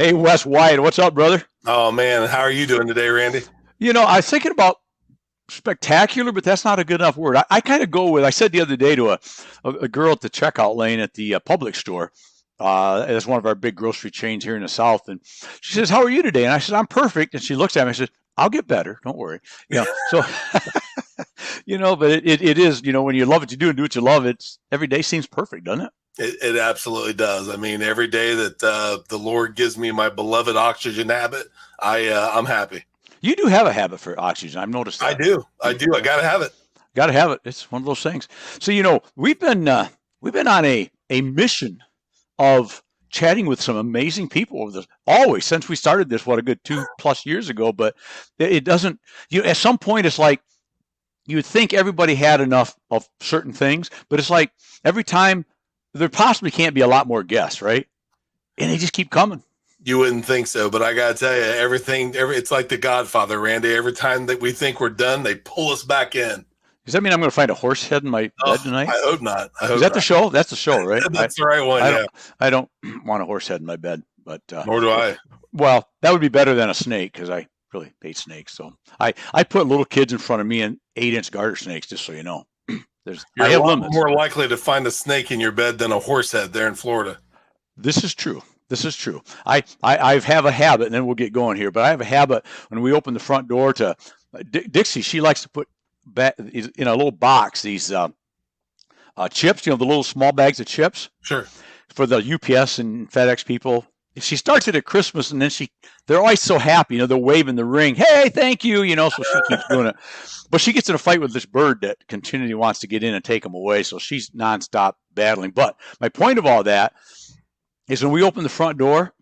Hey, Wes Wyatt, what's up, brother? Oh man, how are you doing today, Randy? I was thinking about spectacular, but that's not a good enough word. I kind of go with, I said the other day to a girl at the checkout lane at the public store. It's one of our big grocery chains here in the South. And she says, "How are you today?" And I said, "I'm perfect." And she looks at me and says, "I'll get better. Don't worry." So, but it is, when you love what you do and do what you love, every day seems perfect, doesn't it? It absolutely does. I mean, every day that the Lord gives me my beloved oxygen habit, I'm happy. You do have a habit for oxygen. I've noticed that. I do. I gotta have it. Got to have it. It's one of those things. So we've been on a mission of chatting with some amazing people over always since we started this. What, a good 2+ years ago. But it doesn't. At some point it's like you would think everybody had enough of certain things, but it's like every time there possibly can't be a lot more guests, right? And they just keep coming. You wouldn't think so, but I gotta tell you, it's like The Godfather, Randy. Every time that we think we're done, they pull us back in. Does that mean I'm going to find a horse head in my bed tonight? I hope not. Is that the show? That's the show, right? That's the right one. I don't want a horse head in my bed, but nor do I. Well, that would be better than a snake because I really hate snakes. So I put little kids in front of me and 8-inch garter snakes, just so you know. I have limits. More likely to find a snake in your bed than a horse head there in Florida. This is true. I have a habit, and then we'll get going here. But I have a habit when we open the front door to Dixie. She likes to put back in a little box these chips. The little small bags of chips. Sure. For the UPS and FedEx people. She starts it at Christmas, and then they're always so happy. They're waving the ring. Hey, thank you. So she keeps doing it. But she gets in a fight with this bird that continually wants to get in and take them away. So she's nonstop battling. But my point of all that is when we open the front door,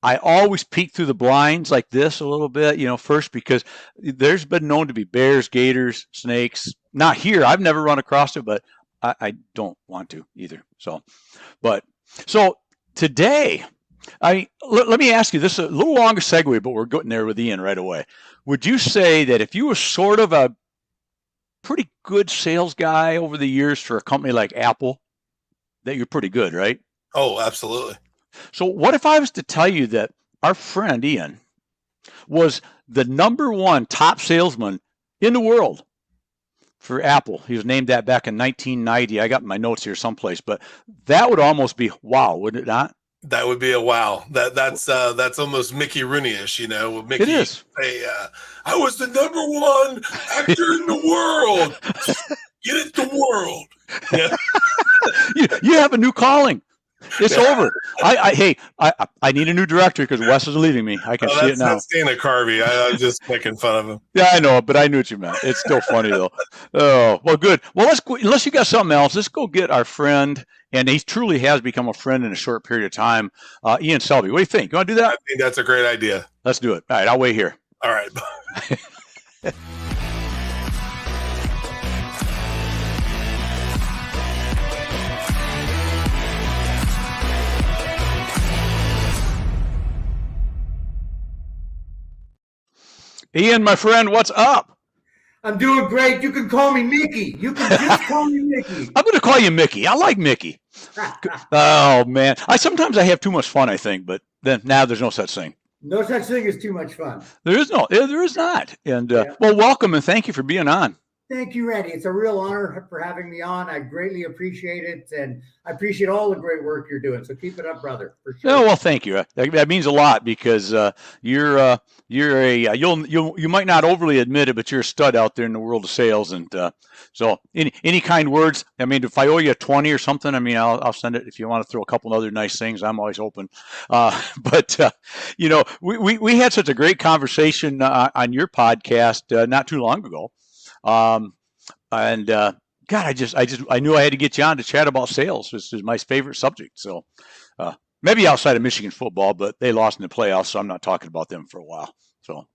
I always peek through the blinds like this a little bit, first, because there's been known to be bears, gators, snakes. Not here. I've never run across it, but I don't want to either. So today, let me ask you this, a little longer segue, but we're getting there with Ian right away. Would you say that if you were sort of a pretty good sales guy over the years for a company like Apple, that you're pretty good, right? Oh, absolutely. So what if I was to tell you that our friend Ian was the #1 top salesman in the world for Apple? He was named that back in 1990. I got my notes here someplace, but that would almost be wow, wouldn't it not? That would be a wow. That's almost Mickey Rooney-ish, Mickey, it is. I was the #1 actor in the world. Get it, the world. Yeah. you have a new calling. It's over. I need a new director because Wes is leaving me. I can see it now. That's Dana Carvey. I'm just making fun of him. Yeah, I know, but I knew what you meant. It's still funny though. Oh, well, good. Well, let's go. Unless you got something else, let's go get our friend, and he truly has become a friend in a short period of time. Ian Selbie. What do you think? You want to do that? I think that's a great idea. Let's do it. All right, I'll wait here. All right. Ian, my friend, what's up? I'm doing great. You can call me Mickey. You can just call me Mickey. I'm going to call you Mickey. I like Mickey. Oh, man. Sometimes I have too much fun, I think, but then now there's no such thing. No such thing as too much fun. There is not. And, well, welcome and thank you for being on. Thank you, Randy. It's a real honor for having me on. I greatly appreciate it, and I appreciate all the great work you're doing. So keep it up, brother. For sure. Oh, well, thank you. That means a lot because you might not overly admit it, but you're a stud out there in the world of sales. And so, any kind words? I mean, if I owe you a 20 or something, I mean, I'll send it. If you want to throw a couple other nice things, I'm always open. But we had such a great conversation on your podcast not too long ago. God, I knew I had to get you on to chat about sales. This is my favorite subject. So, maybe outside of Michigan football, but they lost in the playoffs, so I'm not talking about them for a while. So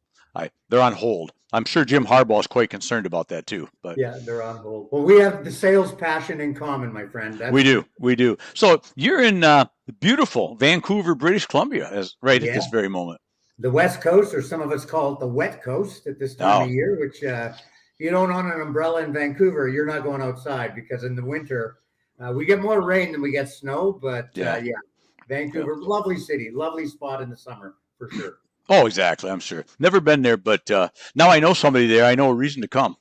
they're on hold. I'm sure Jim Harbaugh is quite concerned about that too. But yeah, they're on hold. Well, we have the sales passion in common, my friend. We do. So you're in beautiful Vancouver, British Columbia, at this very moment. The West Coast, or some of us call it the Wet Coast at this time of year, which you don't own an umbrella in Vancouver, you're not going outside because in the winter we get more rain than we get snow. But yeah. Vancouver, lovely city, lovely spot in the summer for sure. Oh, exactly. I'm sure. Never been there, but now I know somebody there. I know a reason to come.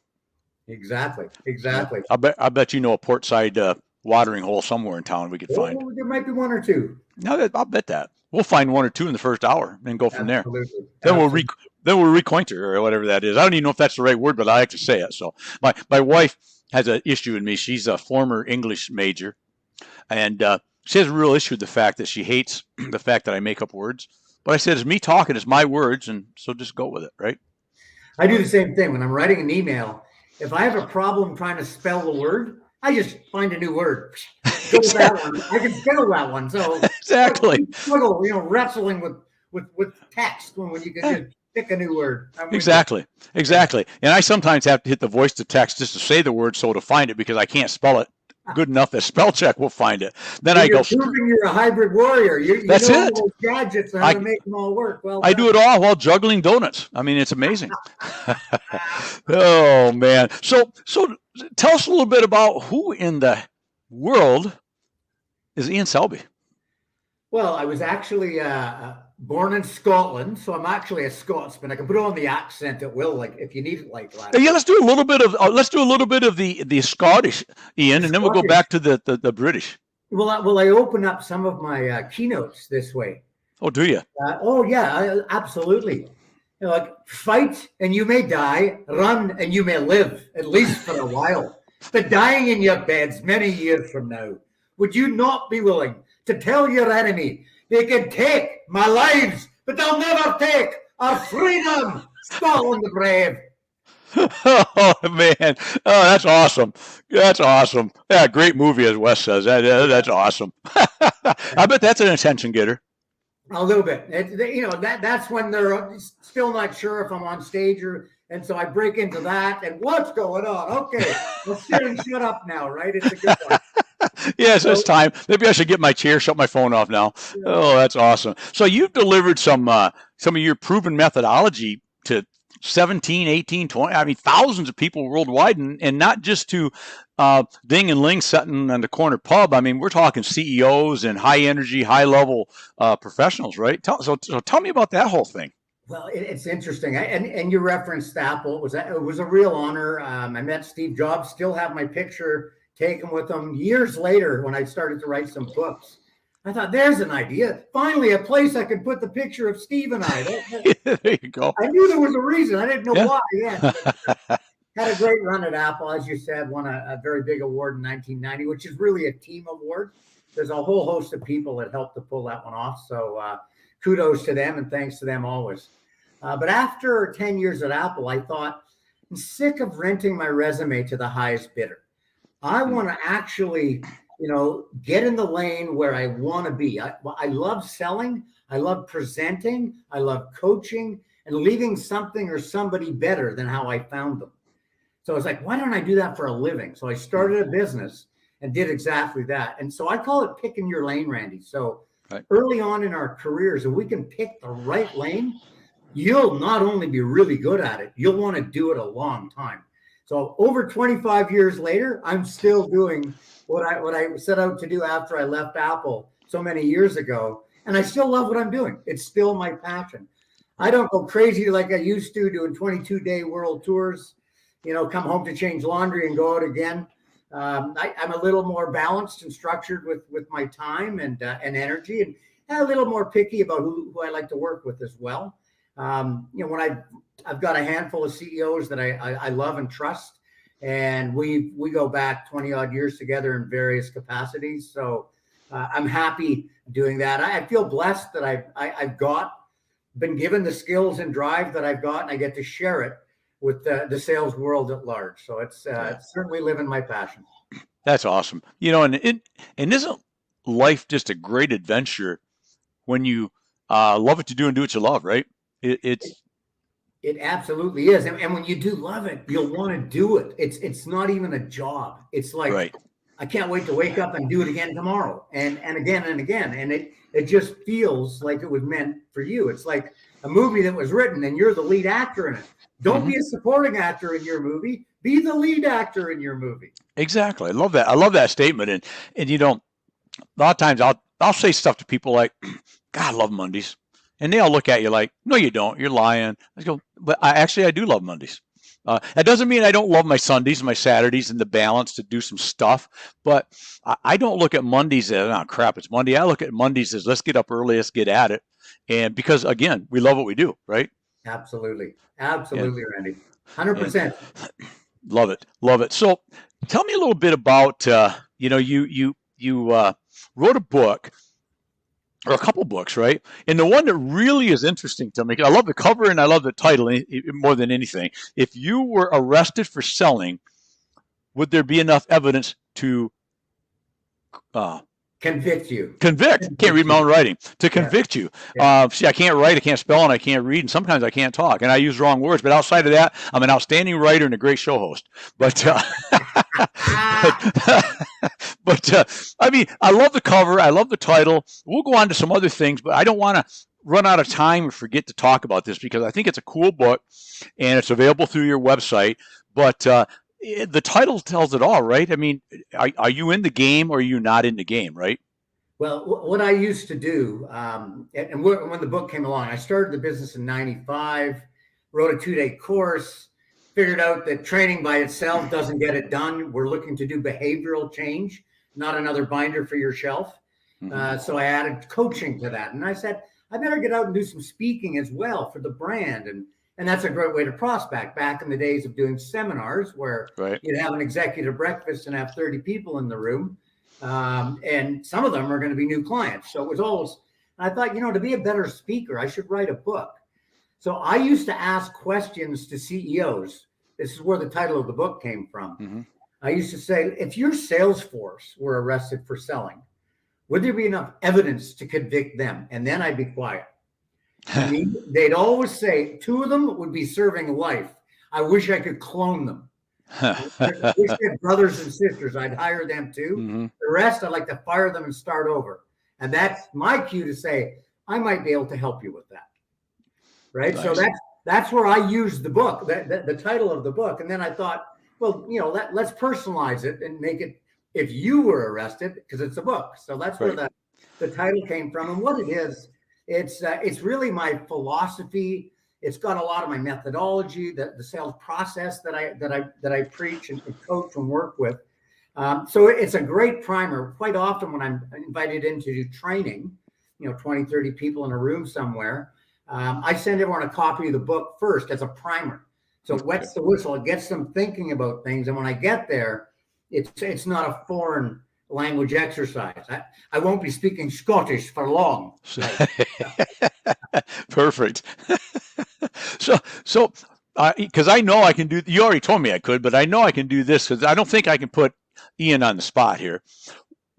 Exactly. Yeah. I bet you know a portside watering hole somewhere in town we could find. Oh, there might be one or two. No, I'll bet that. We'll find one or two in the first hour and go from there. Absolutely. Then we'll reconter or whatever that is. I don't even know if that's the right word, but I like to say it. So my wife has an issue with me. She's a former English major, and she has a real issue with the fact that she hates the fact that I make up words. But I said, it's me talking, it's my words, and so just go with it, right? I do the same thing when I'm writing an email. If I have a problem trying to spell the word, I just find a new word. Go with that one. I can spell that one. So exactly. Struggle, wrestling with text when you can just pick a new word. Exactly. And I sometimes have to hit the voice to text just to say the word so to find it because I can't spell it good enough that spell check will find it. Then I go. You're a hybrid warrior. You that's know it. All those gadgets and how to make them all work. Well, I do it all while juggling donuts. I mean, it's amazing. Oh man. So tell us a little bit about who in the world is Ian Selbie. Well, I was actually born in Scotland, so I'm actually a Scotsman. I can put on the accent at will, like if you need it, like that. Yeah, let's do a little bit of the Scottish, Ian, and then we'll go back to the British. Well, I open up some of my keynotes this way. Oh, do you? Absolutely. Like, fight and you may die, run and you may live, at least for a while. But dying in your beds many years from now, would you not be willing to tell your enemy they can take my lives, but they'll never take our freedom? Scotland the brave. Oh man, that's awesome. Yeah, great movie, as Wes says. That's awesome. I bet that's an attention getter. A little bit. That's when they're still not sure if I'm on stage and so I break into that and what's going on? Okay, well, sit and shut up now, right? It's a good one. Yes, it's time. Maybe I should get my chair, shut my phone off now. Yeah. Oh, that's awesome. So you've delivered some of your proven methodology to 17, 18, 20, I mean, thousands of people worldwide, and not just to Ding and Ling sitting on the corner pub. I mean, we're talking CEOs and high energy, high level professionals, right? So tell me about that whole thing. Well, it's interesting. And you referenced Apple. It was a real honor. I met Steve Jobs, still have my picture taken with him years later when I started to write some books. I thought, there's an idea. Finally, a place I could put the picture of Steve and I. There you go. I knew there was a reason. I didn't know why. Yeah. Had a great run at Apple, as you said, won a very big award in 1990, which is really a team award. There's a whole host of people that helped to pull that one off. So kudos to them and thanks to them always. But after 10 years at Apple, I thought, I'm sick of renting my resume to the highest bidder. I want to actually, get in the lane where I want to be. I love selling. I love presenting. I love coaching and leaving something or somebody better than how I found them. So I was like, why don't I do that for a living? So I started a business and did exactly that. And so I call it picking your lane, Randy. So early on in our careers, if we can pick the right lane, you'll not only be really good at it, you'll want to do it a long time. So over 25 years later, I'm still doing what I set out to do after I left Apple so many years ago. And I still love what I'm doing. It's still my passion. I don't go crazy like I used to doing 22-day world tours, come home to change laundry and go out again. I'm a little more balanced and structured with my time and energy, and a little more picky about who I like to work with as well. When I've got a handful of CEOs that I love and trust, and we go back 20 odd years together in various capacities. So I'm happy doing that. I feel blessed that I've been given the skills and drive that I've got, and I get to share it with the sales world at large. So it's certainly living my passion. That's awesome. And isn't life just a great adventure when you love what you do and do what you love, right? It absolutely is. And when you do love it, you'll want to do it. It's not even a job. It's like, I can't wait to wake up and do it again tomorrow and again and again. And it just feels like it was meant for you. It's like a movie that was written and you're the lead actor in it. Don't be a supporting actor in your movie. Be the lead actor in your movie. Exactly. I love that. I love that statement. And a lot of times I'll say stuff to people like, God, I love Mondays. And they all look at you like, no, you don't. You're lying. I go, but I do love Mondays. That doesn't mean I don't love my Sundays and my Saturdays and the balance to do some stuff. But I don't look at Mondays as, oh, crap, it's Monday. I look at Mondays as, let's get up early, let's get at it. And because, again, we love what we do, right? Absolutely. Absolutely, yeah. Randy. 100%. Love it. Love it. So tell me a little bit about, you wrote a book, or a couple books, right? And the one that really is interesting to me, I love the cover and I love the title more than anything. If you were arrested for selling, would there be enough evidence to convict you? Can't read my own writing. To convict you. Yeah. See, I can't write, I can't spell, and I can't read, and sometimes I can't talk, and I use wrong words. But outside of that, I'm an outstanding writer and a great show host. But I mean, I love the cover. I love the title. We'll go on to some other things, but I don't want to run out of time or forget to talk about this because I think it's a cool book, and it's available through your website. But the title tells it all, right? I mean, are you in the game or are you not in the game, right? Well, what I used to do, and when the book came along, I started the business in '95, wrote a 2-day course, figured out that training by itself doesn't get it done. We're looking to do behavioral change, not another binder for your shelf. So I added coaching to that. And I said, I better get out and do some speaking as well for the brand. And that's a great way to prospect. Back in the days of doing seminars where you'd have an executive breakfast and have 30 people in the room. And some of them are going to be new clients. So it was always, I thought, to be a better speaker, I should write a book. So I used to ask questions to CEOs. This is where the title of the book came from. I used to say, if your sales force were arrested for selling, would there be enough evidence to convict them? And then I'd be quiet. I mean, they'd always say 2 of them would be serving life. I wish I could clone them. I wish they had brothers and sisters. I'd hire them too. The rest, I'd like to fire them and start over. And that's my cue to say, I might be able to help you with that. Right. Nice. So that's where I used the book, the title of the book. And then I thought, well, let's personalize it and make it, if you were arrested, because it's a book. So that's where the title came from. And what it is, it's really my philosophy. It's got a lot of my methodology, the sales process that I preach and coach and work with. So it's a great primer. Quite often when I'm invited in to do training, 20, 30 people in a room somewhere, I send everyone a copy of the book first as a primer. So it wets the whistle. It gets them thinking about things. And when I get there, it's not a foreign language exercise. I won't be speaking Scottish for long. Perfect. So, because I know I can do, you already told me I could, but I know I can do this because I don't think I can put Ian on the spot here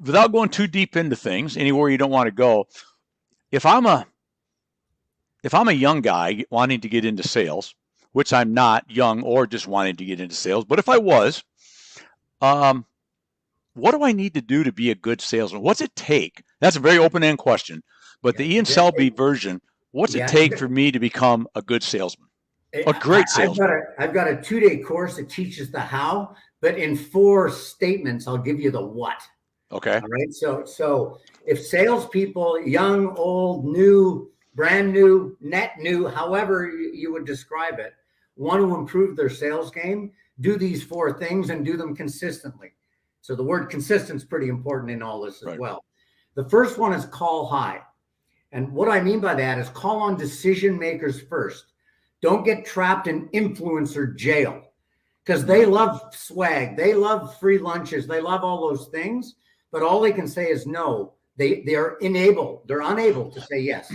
without going too deep into things, anywhere you don't want to go. If I'm a young guy wanting to get into sales, which I'm not young or just wanting to get into sales, but if I was, what do I need to do to be a good salesman? What's it take? That's a very open-ended question, but the Ian Selbie version, what's it take for me to become a good salesman? A great salesman. I've got a 2-day course that teaches the how, but in 4 statements, I'll give you the what. Okay. All right. So if salespeople, young, old, new, brand new, net new, however you would describe it, want to improve their sales game, do these 4 things and do them consistently. So the word consistent is pretty important in all this as well. The first one is call high. And what I mean by that is call on decision makers first. Don't get trapped in influencer jail because they love swag. They love free lunches. They love all those things. But all they can say is no. They are unable. They're unable to say yes.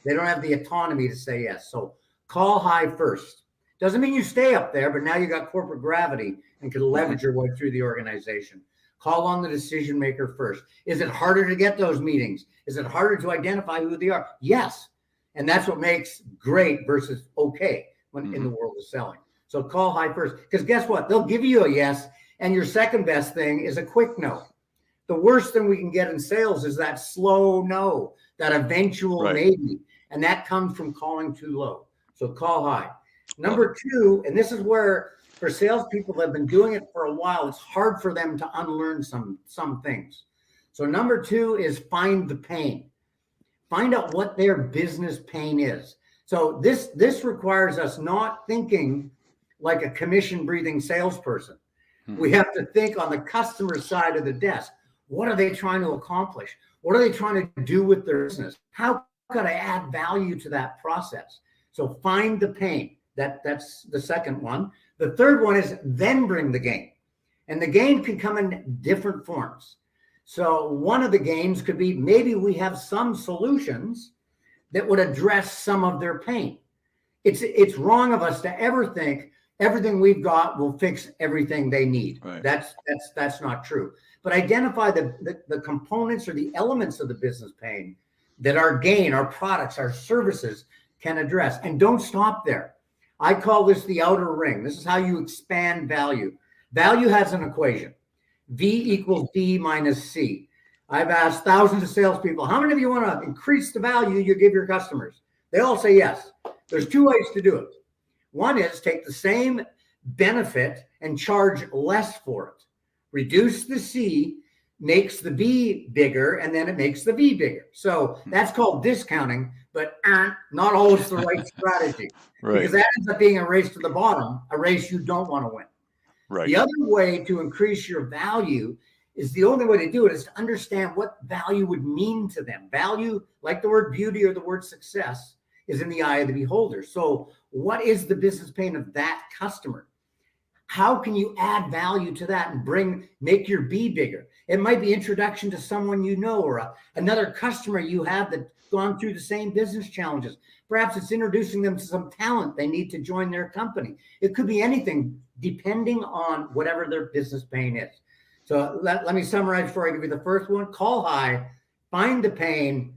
They don't have the autonomy to say yes. So call high first. Doesn't mean you stay up there, but now you got corporate gravity and can leverage your way through the organization. Call on the decision maker first. Is it harder to get those meetings? Is it harder to identify who they are? Yes. And that's what makes great versus okay when in the world of selling. So call high first, because guess what? They'll give you a yes. And your second best thing is a quick no. The worst thing we can get in sales is that slow no, that eventual maybe. And that comes from calling too low. So call high. Number 2, and this is where for salespeople that have been doing it for a while, it's hard for them to unlearn some things. So number 2 is find the pain. Find out what their business pain is. So this requires us not thinking like a commission breathing salesperson. We have to think on the customer side of the desk. What are they trying to accomplish? What are they trying to do with their business? How could I add value to that process? So find the pain. That's the second one. The third one is then bring the gain. And the gain can come in different forms. So one of the gains could be maybe we have some solutions that would address some of their pain. It's wrong of us to ever think everything we've got will fix everything they need. Right. That's not true. But identify the components or the elements of the business pain that our gain, our products, our services can address. And don't stop there. I call this the outer ring. This is how you expand value. Value has an equation. V equals D minus C. I've asked thousands of salespeople, how many of you want to increase the value you give your customers? They all say yes. There's 2 ways to do it. One is take the same benefit and charge less for it. Reduce the C makes the B bigger, and then it makes the V bigger. So that's called discounting, but not always the right strategy. Right. Because that ends up being a race to the bottom, a race you don't want to win. Right. The other way to increase your value is the only way to do it is to understand what value would mean to them. Value, like the word beauty or the word success, is in the eye of the beholder. So what is the business pain of that customer? How can you add value to that and make your B bigger? It might be introduction to someone you know, or another customer you have that's gone through the same business challenges. Perhaps it's introducing them to some talent they need to join their company. It could be anything depending on whatever their business pain is. So let me summarize before I give you the first one. Call high, find the pain,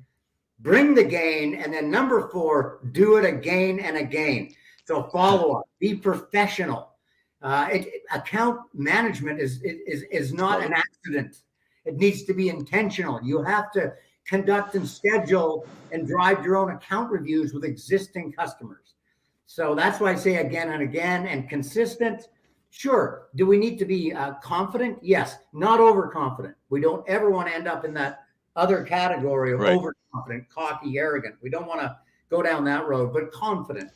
bring the gain, and then number 4, do it again and again. So follow up, be professional. Account management is not an accident. It needs to be intentional. You have to conduct and schedule and drive your own account reviews with existing customers. So that's why I say again and again, and consistent. Sure. Do we need to be confident? Yes. Not overconfident. We don't ever want to end up in that other category of overconfident, cocky, arrogant. We don't want to go down that road, but confident.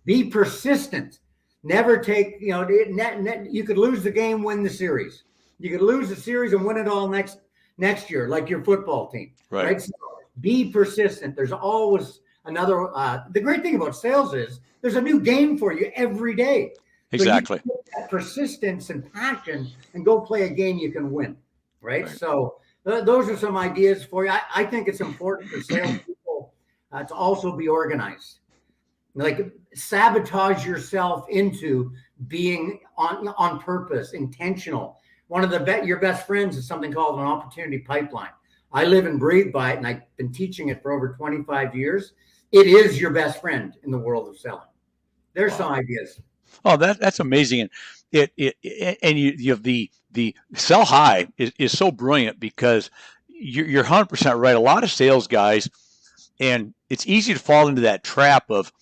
Be persistent. Never take, you could lose the game, win the series. You could lose the series and win it all next year, like your football team. Right? So be persistent. There's always another. The great thing about sales is there's a new game for you every day. Exactly. So you take that persistence and passion and go play a game you can win. Right? So those are some ideas for you. I think it's important for salespeople to also be organized. Like sabotage yourself into being on purpose, intentional. One of your best friends is something called an opportunity pipeline. I live and breathe by it, and I've been teaching it for over 25 years. It is your best friend in the world of selling. There's some ideas. Oh, that's amazing. And you have the sell high is so brilliant because you're 100% right. A lot of sales guys, and it's easy to fall into that trap of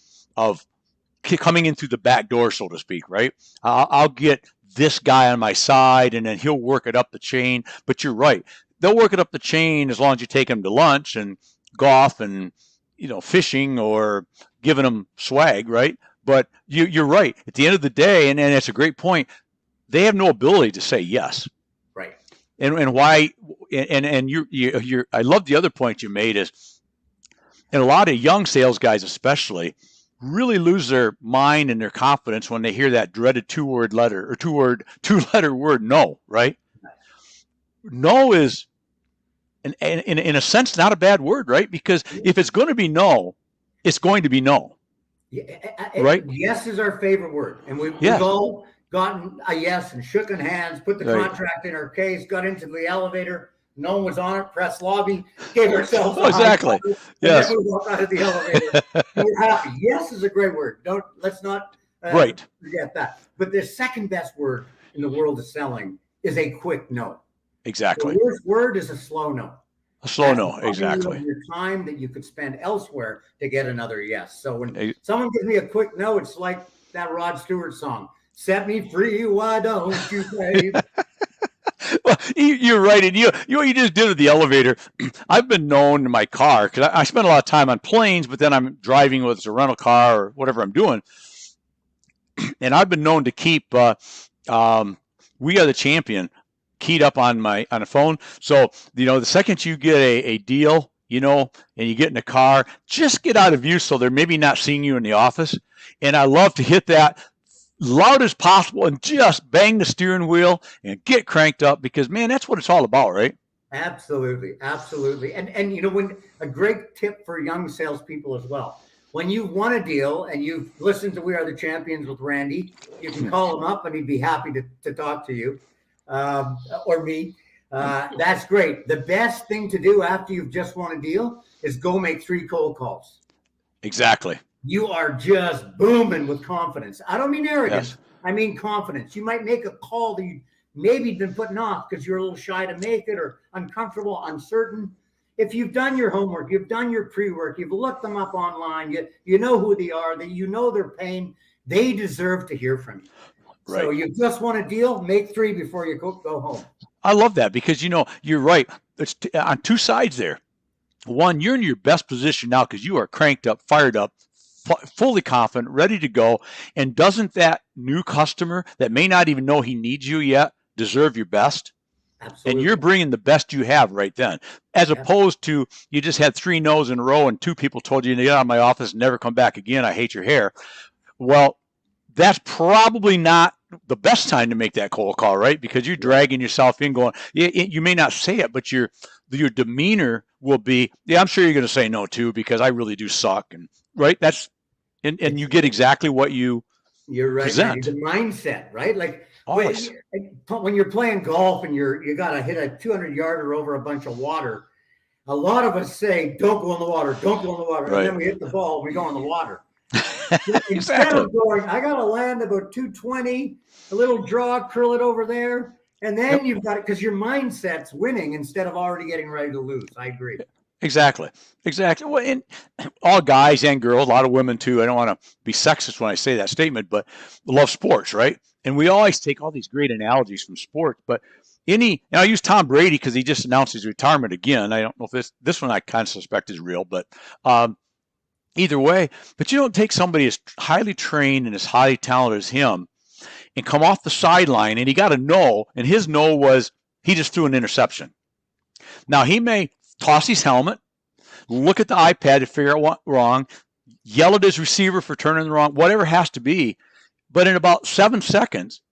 coming in through the back door, so to speak, right? I'll get this guy on my side, and then he'll work it up the chain. But you're right. They'll work it up the chain as long as you take them to lunch and golf and, fishing or giving them swag, right? But you're right. At the end of the day, and that's a great point, they have no ability to say yes. Right. And why? And you're I love the other point you made is, and a lot of young sales guys especially really lose their mind and their confidence when they hear that dreaded two-letter word no, right? No is, in a sense, not a bad word, right? Because if it's going to be no, it's going to be no. Yeah, right? Yes is our favorite word. And we've all gotten a yes and shooken hands, put the contract in our case, got into the elevator. No one was on it. Press lobby, gave ourselves exactly. Yes. And then we walk out of the elevator. And we're happy. Yes is a great word. Let's not forget that. But the second best word in the world of selling is a quick no. Exactly. The worst word is a slow no. A slow no. Exactly. Your time that you could spend elsewhere to get another yes. So when someone gives me a quick no, it's like that Rod Stewart song. Set me free, why don't you, babe? Well, you're right. And what you just did with the elevator, I've been known in my car, because I spend a lot of time on planes, but then I'm driving, whether it's a rental car or whatever I'm doing. And I've been known to keep We Are the Champion keyed up on a phone. So, the second you get a deal, and you get in the car, just get out of view so they're maybe not seeing you in the office. And I love to hit that loud as possible and just bang the steering wheel and get cranked up, because, man, that's what it's all about, right? Absolutely. Absolutely. And when a great tip for young salespeople as well, when you won a deal and you've listened to We Are the Champions with Randy, you can call him up and he'd be happy to talk to you, or me. That's great. The best thing to do after you've just won a deal is go make 3 cold calls. Exactly. You are just booming with confidence. I don't mean arrogance. Yes. I mean confidence. You might make a call that you maybe been putting off because you're a little shy to make it, or uncomfortable, uncertain. If you've done your homework, you've done your pre-work, you've looked them up online, you know who they are, that you know their pain, they deserve to hear from you. Right. So you just want a deal, make 3 before you go home. I love that, because, you're right. It's on 2 sides there. One, you're in your best position now because you are cranked up, fired up, fully confident, ready to go. And doesn't that new customer that may not even know he needs you yet deserve your best? Absolutely. And you're bringing the best you have right then, as opposed to you just had 3 no's in a row and 2 people told you to get out of my office and never come back again. I hate your hair. Well, that's probably not the best time to make that cold call, right? Because you're dragging yourself in, going, you may not say it, but your demeanor will be, I'm sure you're going to say no too, because I really do suck. And right. And you get exactly what you're right. Present. The mindset, right? Like, when you're playing golf and you got to hit a 200-yarder over a bunch of water, a lot of us say, don't go in the water, don't go in the water. Right. And then we hit the ball and we go in the water. Instead of going, I got to land about 220, a little draw, curl it over there. And then you've got it, because your mindset's winning instead of already getting ready to lose. I agree. Exactly. Well, and all guys and girls, a lot of women too. I don't want to be sexist when I say that statement, but love sports, right? And we always take all these great analogies from sports, but and I use Tom Brady because he just announced his retirement again. I don't know if this one I kind of suspect is real, but either way, but you don't take somebody as highly trained and as highly talented as him and come off the sideline and he got a no, and his no was he just threw an interception. Now he may toss his helmet, look at the iPad to figure out what wrong, yell at his receiver for turning the wrong, whatever it has to be. But in about 7 seconds,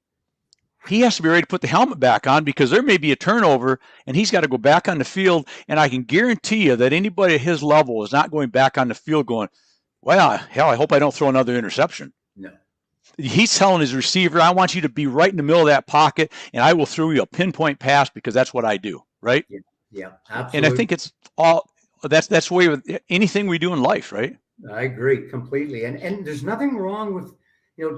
he has to be ready to put the helmet back on, because there may be a turnover and he's got to go back on the field. And I can guarantee you that anybody at his level is not going back on the field going, well, hell, I hope I don't throw another interception. No. He's telling his receiver, I want you to be right in the middle of that pocket and I will throw you a pinpoint pass because that's what I do. Right? Yeah, absolutely. And I think it's all that's the way with anything we do in life, right? I agree completely. And there's nothing wrong with,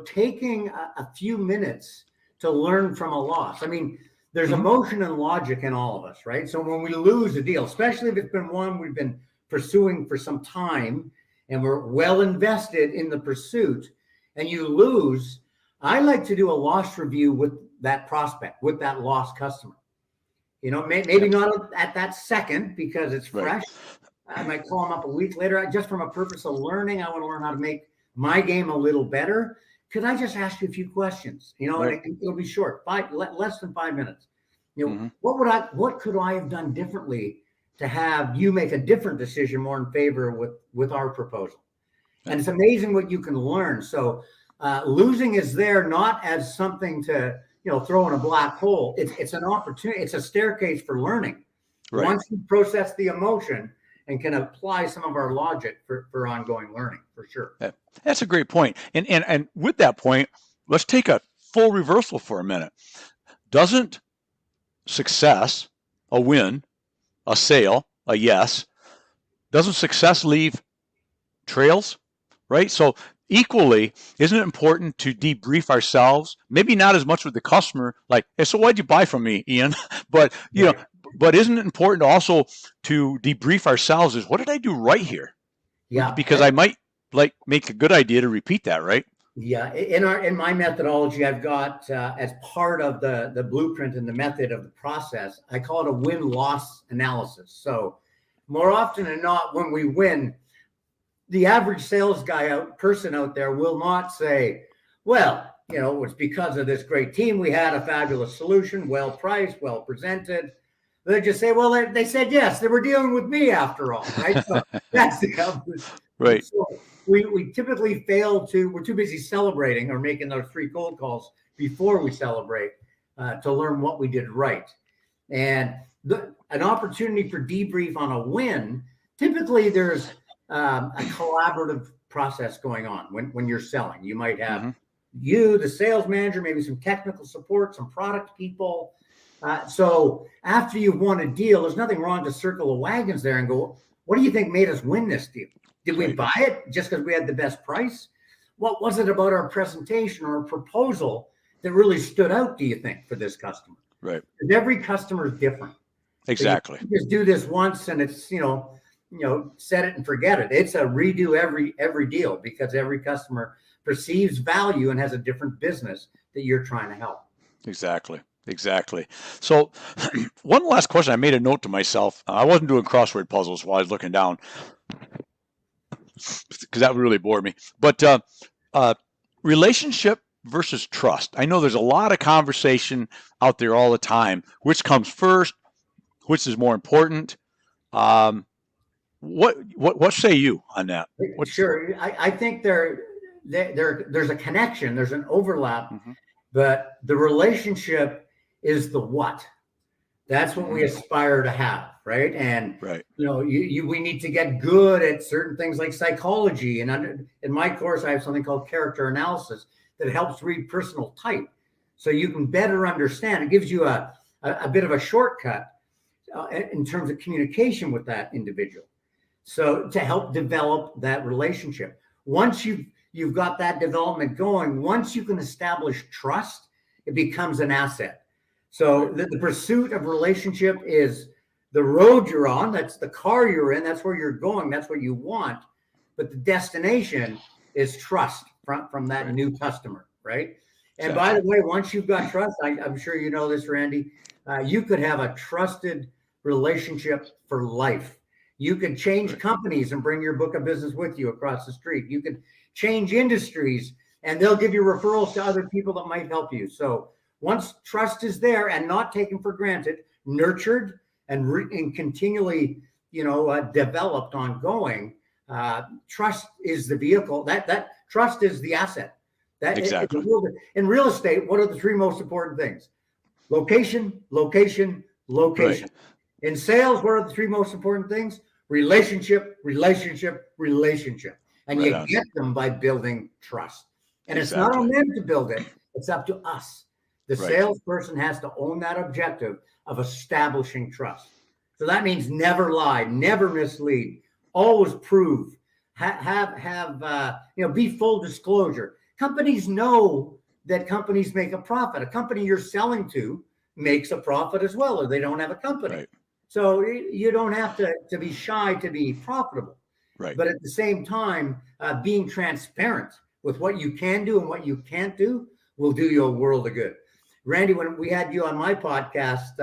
taking a few minutes to learn from a loss. I mean, there's emotion and logic in all of us, right? So when we lose a deal, especially if it's been one we've been pursuing for some time and we're well invested in the pursuit, and you lose, I like to do a loss review with that prospect, with that lost customer. Maybe not at that second because it's fresh. Right. I might call them up a week later. Just from a purpose of learning, I want to learn how to make my game a little better. Could I just ask you a few questions? Right. And it'll be short, less than 5 minutes. What could I have done differently to have you make a different decision more in favor with our proposal? And it's amazing what you can learn. So losing is there not as something to throw in a black hole. It's an opportunity. It's a staircase for learning. Right. Once you process the emotion and can apply some of our logic for ongoing learning, for sure. That's a great point. And with that point, let's take a full reversal for a minute. Doesn't success, a win, a sale, a yes, doesn't success leave trails, right? So equally, isn't it important to debrief ourselves? Maybe not as much with the customer, like, hey, so what'd you buy from me, Ian? But but isn't it important also to debrief ourselves? Is what did I do right here? Yeah, because I might make a good idea to repeat that, right? Yeah, in my methodology, I've got as part of the blueprint and the method of the process, I call it a win-loss analysis. So more often than not, when we win, the average sales person out there will not say, well, it's because of this great team. We had a fabulous solution, well priced, well presented. They just say, well, they said yes, they were dealing with me after all, right? So that's the Right. So we typically we're too busy celebrating or making those 3 cold calls before we celebrate to learn what we did right. And an opportunity for debrief on a win, typically there's a collaborative process going on when you're selling. You might have you, the sales manager, maybe some technical support, some product people. So after you've won a deal, there's nothing wrong to circle the wagons there and go, what do you think made us win this deal? Did we buy it just because we had the best price? What was it about our presentation or proposal that really stood out, do you think, for this customer? Right. Because every customer is different. Exactly. So you just do this once and it's, set it and forget it. It's a redo every deal because every customer perceives value and has a different business that you're trying to help. Exactly. So one last question. I made a note to myself. I wasn't doing crossword puzzles while I was looking down because that would really bore me. But relationship versus trust. I know there's a lot of conversation out there all the time. Which comes first? Which is more important? What say you on that? Sure. I think there's a connection. There's an overlap, but the relationship is the what. That's what we aspire to have, right? And we need to get good at certain things like psychology. And in my course, I have something called character analysis that helps read personal type, so you can better understand. It gives you a bit of a shortcut in terms of communication with that individual. So to help develop that relationship, once you've got that development going, once you can establish trust, it becomes an asset. So the pursuit of relationship is the road you're on. That's the car you're in. That's where you're going. That's what you want. But the destination is trust from that new customer, right? And by the way, once you've got trust, I'm sure you know this, Randy, you could have a trusted relationship for life. You could change companies and bring your book of business with you across the street. You could change industries and they'll give you referrals to other people that might help you. So once trust is there and not taken for granted, nurtured and continually, developed ongoing, trust is the vehicle. That trust is the asset. Exactly. In real estate, what are the 3 most important things? Location, location, location. Right. In sales, what are the 3 most important things? Relationship, relationship, relationship. And you get them by building trust. And it's not on them to build it. It's up to us. The salesperson has to own that objective of establishing trust. So that means never lie, never mislead, always prove, be full disclosure. Companies know that companies make a profit. A company you're selling to makes a profit as well, or they don't have a company. Right. So you don't have to be shy to be profitable. Right. But at the same time, being transparent with what you can do and what you can't do will do you a world of good. Randy, when we had you on my podcast,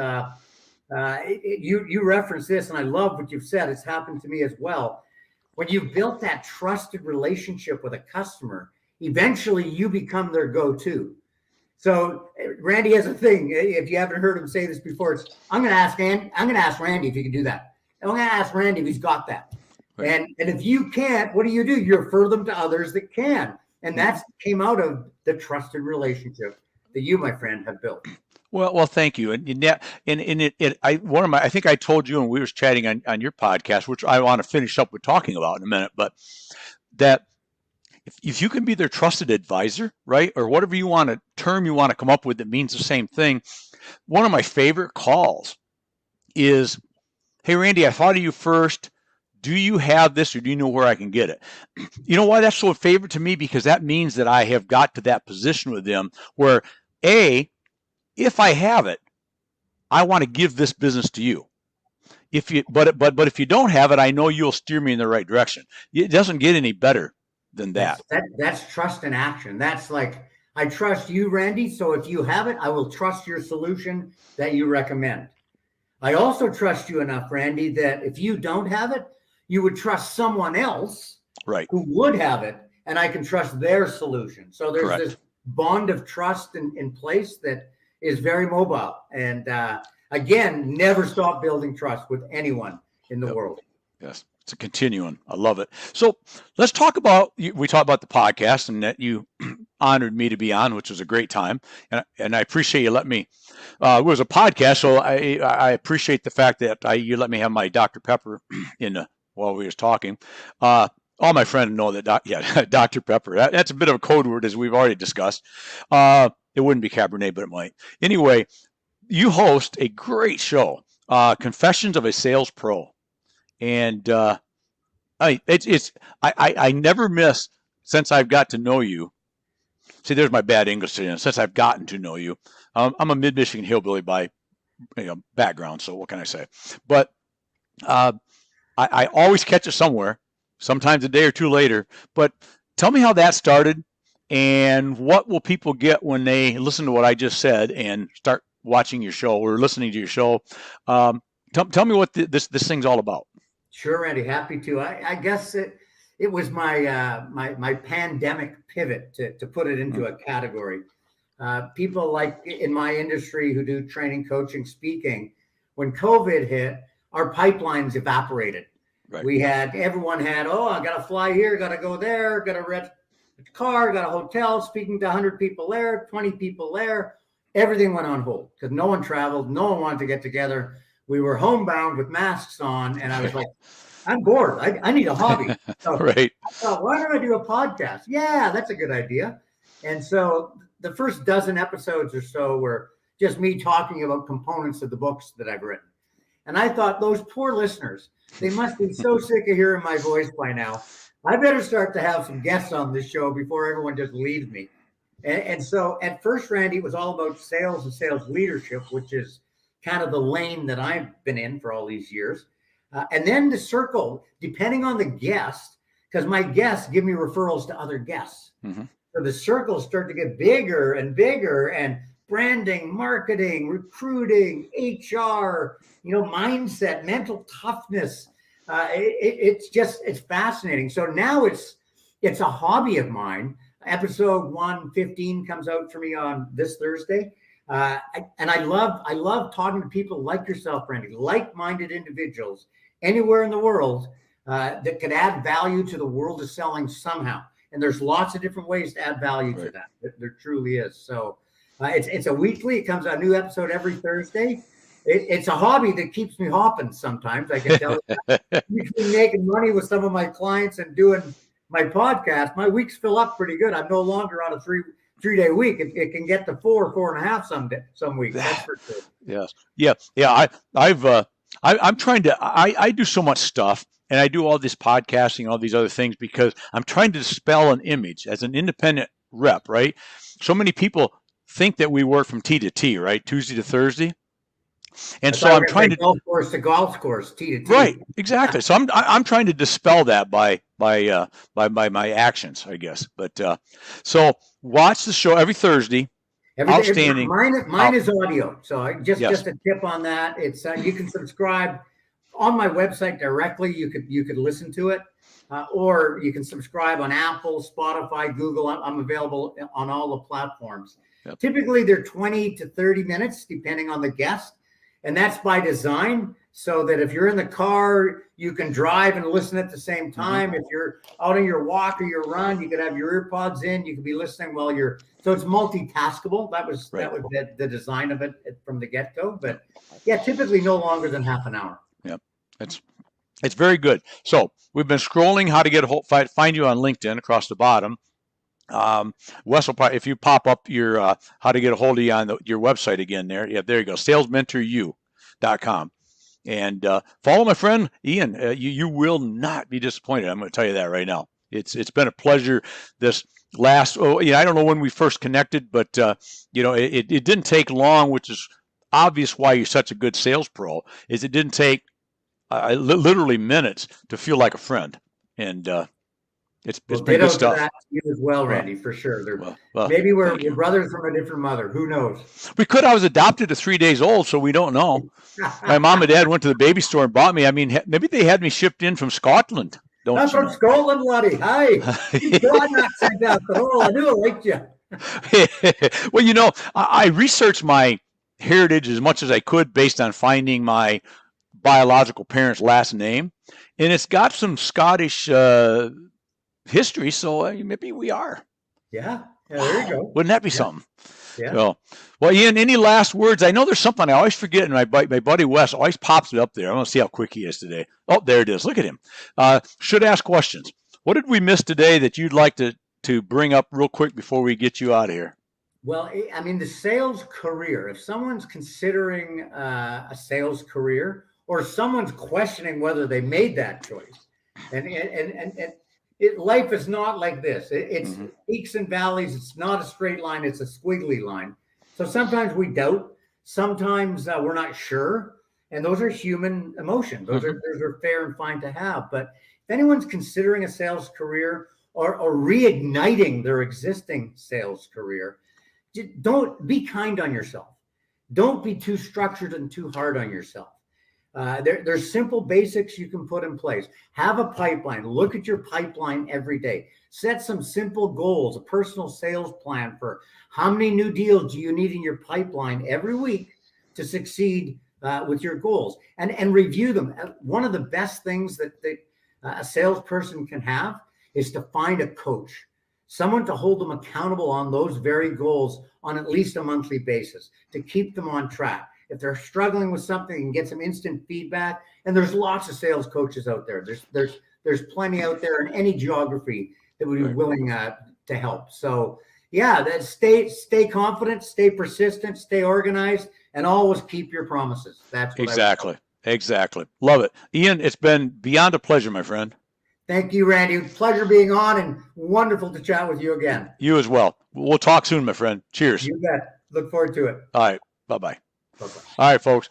you referenced this, and I love what you've said. It's happened to me as well. When you've built that trusted relationship with a customer, eventually you become their go-to. So Randy has a thing. If you haven't heard him say this before, it's I'm going to ask Randy if he can do that. And I'm going to ask Randy if he's got that. Right. And if you can't, what do? You refer them to others that can. And that came out of the trusted relationship that you, my friend, have built. Well, thank you. I think I told you when we were chatting on your podcast, which I want to finish up with talking about in a minute, but that if you can be their trusted advisor, right, or whatever term you want to come up with that means the same thing. One of my favorite calls is, hey, Randy, I thought of you first. Do you have this, or do you know where I can get it? You know why that's so a favorite to me? Because that means that I have got to that position with them where, if I have it, I want to give this business to you. But if you don't have it, I know you'll steer me in the right direction. It doesn't get any better than that. That's trust in action. That's like, I trust you, Randy. So if you have it, I will trust your solution that you recommend. I also trust you enough, Randy, that if you don't have it, you would trust someone else Right. who would have it, and I can trust their solution. So there's Correct. this bond of trust in place that is very mobile. And again, never stop building trust with anyone in the world. Yes. It's a continuum. I love it. So let's talk about, we talked about the podcast and that you honored me to be on, which was a great time. And I appreciate you letting me, it was a podcast. So I appreciate the fact that you let me have my Dr. Pepper while we was talking. All my friends know that, Dr. Pepper, that's a bit of a code word, as we've already discussed. It wouldn't be Cabernet, but it might. Anyway, you host a great show, Confessions of a Sales Pro. And I never miss, since I've got to know you. See, there's my bad English today. Since I've gotten to know you, I'm a mid-Michigan hillbilly by background. So what can I say? But I always catch it somewhere, sometimes a day or two later. But tell me how that started, and what will people get when they listen to what I just said and start watching your show or listening to your show? Tell me what this thing's all about. Sure, Randy, happy to. I guess it was my pandemic pivot to put it into a category. People like in my industry who do training, coaching, speaking, when COVID hit, our pipelines evaporated. Right. Everyone had, I got to fly here, got to go there, got to rent a car, got a hotel, speaking to 100 people there, 20 people there. Everything went on hold because no one traveled. No one wanted to get together. We were homebound with masks on, and I was like, I'm bored. I need a hobby. So right. I thought, why don't I do a podcast? Yeah, that's a good idea. And so the first dozen episodes or so were just me talking about components of the books that I've written. And I thought, those poor listeners, they must be so sick of hearing my voice by now. I better start to have some guests on this show before everyone just leaves me. And so at first, Randy, it was all about sales and sales leadership, which is kind of the lane that I've been in for all these years. And then the circle, depending on the guest, because my guests give me referrals to other guests. Mm-hmm. So the circles start to get bigger and bigger, and branding, marketing, recruiting, HR, mindset, mental toughness. It's fascinating. So now it's a hobby of mine. Episode 115 comes out for me on this Thursday. And I love talking to people like yourself, Randy, like-minded individuals anywhere in the world that could add value to the world of selling somehow. And there's lots of different ways to add value to that. There truly is. So it's a weekly. It comes out a new episode every Thursday. It's a hobby that keeps me hopping sometimes. I can tell you. Between making money with some of my clients and doing my podcast, my weeks fill up pretty good. I'm no longer on a three-day week. It can get to 4.5 some weeks. That's for sure. Yes. Yeah. I'm trying to, I do so much stuff, and I do all this podcasting, all these other things, because I'm trying to dispel an image as an independent rep, right? So many people think that we work from T to T, right? Tuesday to Thursday. And so I'm trying to golf course to golf course, T to T. Right, exactly. So I'm trying to dispel that by my actions, I guess. But so watch the show every Thursday. Outstanding. Mine is audio. So just a tip on that. It's you can subscribe on my website directly. You could listen to it, or you can subscribe on Apple, Spotify, Google. I'm available on all the platforms. Yep. Typically, they're 20 to 30 minutes, depending on the guest. And that's by design, so that if you're in the car, you can drive and listen at the same time. Mm-hmm. If you're out on your walk or your run, you could have your ear pods in. You could be listening while you're. So it's multitaskable. That was the design of it from the get-go. But yeah, typically no longer than half an hour. Yep, it's very good. So we've been scrolling how to get find you on LinkedIn across the bottom. Wes will probably, if you pop up your how to get a hold of you on your website again there. Yeah, there you go, SalesMentorU.com. And follow my friend Ian. You will not be disappointed. I'm going to tell you that right now. It's been a pleasure this last. I don't know when we first connected, but it didn't take long, which is obvious why you're such a good sales pro. Is it didn't take literally minutes to feel like a friend, and It's Well, been ditto good to stuff. that to you as well, Randy, for sure. Thank Maybe we're you. brothers from a different mother. Who knows? We could. I was adopted at 3 days old, so we don't know. My mom and dad went to the baby store and bought me. I mean, maybe they had me shipped in from Scotland. Don't I'm you from know? Scotland, laddie. Hi. God not sent after all. I knew I liked you. Well, you know, I researched my heritage as much as I could based on finding my biological parents' last name, and it's got some Scottish history, so maybe we are. Yeah. There you go. Wouldn't that be Yeah. something? Yeah. So, well, Ian, any last words? I know there's something I always forget, and my buddy Wes always pops it up there. I want to see how quick he is today. Oh, there it is. Look at him. Should ask questions. What did we miss today that you'd like to bring up real quick before we get you out of here? Well, I mean, the sales career, if someone's considering a sales career or someone's questioning whether they made that choice, and life is not like this. It's peaks and valleys. It's not a straight line. It's a squiggly line. So sometimes we doubt. Sometimes we're not sure. And those are human emotions. Those are fair and fine to have. But if anyone's considering a sales career or reigniting their existing sales career, don't be kind on yourself. Don't be too structured and too hard on yourself. There's simple basics you can put in place. Have a pipeline. Look at your pipeline every day. Set some simple goals, a personal sales plan for how many new deals do you need in your pipeline every week to succeed with your goals, and review them. One of the best things that a salesperson can have is to find a coach, someone to hold them accountable on those very goals on at least a monthly basis to keep them on track. If they're struggling with something, you can get some instant feedback. And there's lots of sales coaches out there. There's plenty out there in any geography that would be willing to help. So yeah, stay confident, stay persistent, stay organized, and always keep your promises. That's what Exactly. Love it. Ian, it's been beyond a pleasure, my friend. Thank you, Randy. Pleasure being on and wonderful to chat with you again. You as well. We'll talk soon, my friend. Cheers. You bet. Look forward to it. All right. Bye-bye. Bye-bye. All right, folks.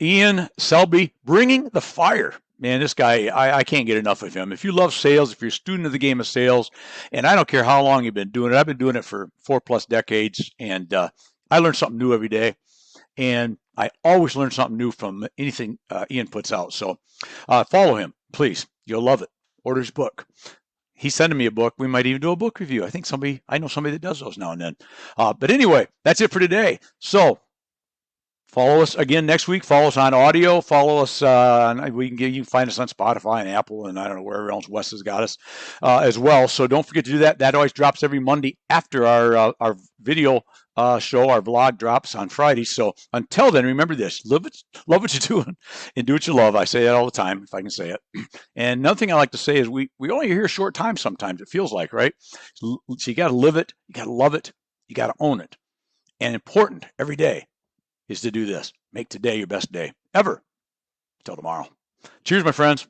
Ian Selbie, bringing the fire. Man, this guy, I can't get enough of him. If you love sales, if you're a student of the game of sales, and I don't care how long you've been doing it, I've been doing it for 4+ decades, and I learn something new every day. And I always learn something new from anything Ian puts out. So follow him, please. You'll love it. Order his book. He's sending me a book. We might even do a book review. I know somebody that does those now and then. But anyway, that's it for today. So follow us again next week. Follow us on audio. Follow us. You can find us on Spotify and Apple, and I don't know wherever else Wes has got us as well. So don't forget to do that. That always drops every Monday after our video show. Our vlog drops on Friday. So until then, remember this: love what you're doing, and do what you love. I say that all the time, if I can say it. And another thing I like to say is we only here a short time. Sometimes it feels like, right? So you got to live it. You got to love it. You got to own it. And important every day is to do this. Make today your best day ever. Until tomorrow. Cheers, my friends.